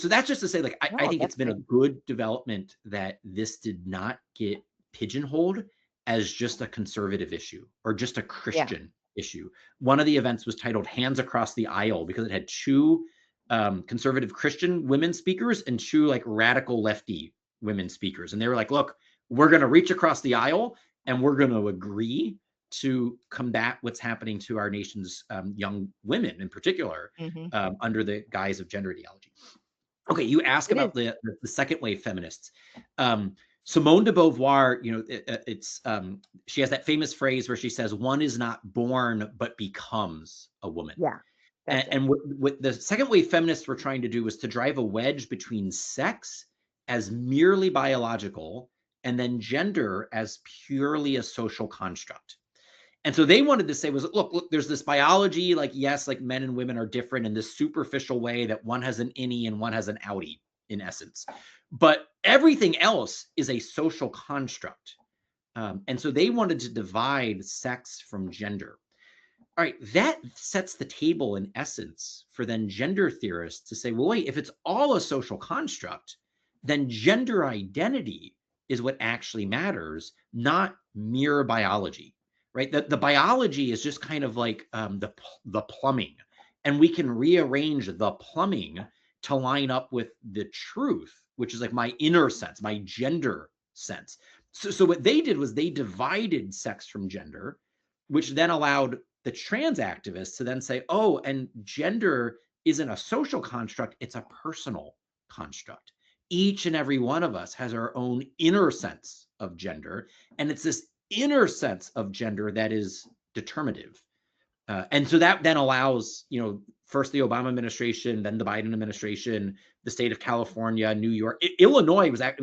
So that's just to say, like, I No, think it's that's been a good. good development that this did not get pigeonholed as just a conservative issue or just a Yeah. Christian issue. One of the events was titled Hands Across the Aisle because it had two conservative Christian women speakers and two like radical lefty women speakers. And they were like, look, we're going to reach across the aisle and we're going to agree to combat what's happening to our nation's young women in particular Hmm. under the guise of gender ideology. Okay, you ask It about is. the second wave feminists. Simone de Beauvoir, you know, she has that famous phrase where she says, "One is not born but becomes a woman." Yeah, that's it. And what the second wave feminists were trying to do was to drive a wedge between sex as merely biological and then gender as purely a social construct. And so they wanted to say was, look, there's this biology, like, yes, like men and women are different in this superficial way that one has an innie and one has an outie in essence. But everything else is a social construct. And so they wanted to divide sex from gender. All right, that sets the table in essence for then gender theorists to say, well, wait, if it's all a social construct, then gender identity is what actually matters, not mere biology, right? The biology is just kind of like the plumbing, and we can rearrange the plumbing to line up with the truth, which is like my inner sense, my gender sense. So what they did was they divided sex from gender, which then allowed the trans activists to then say, oh, and gender isn't a social construct, it's a personal construct. Each and every one of us has our own inner sense of gender, and it's this inner sense of gender that is determinative. And so that then allows, you know, first the Obama administration, then the Biden administration, the state of California, New York, Illinois was actually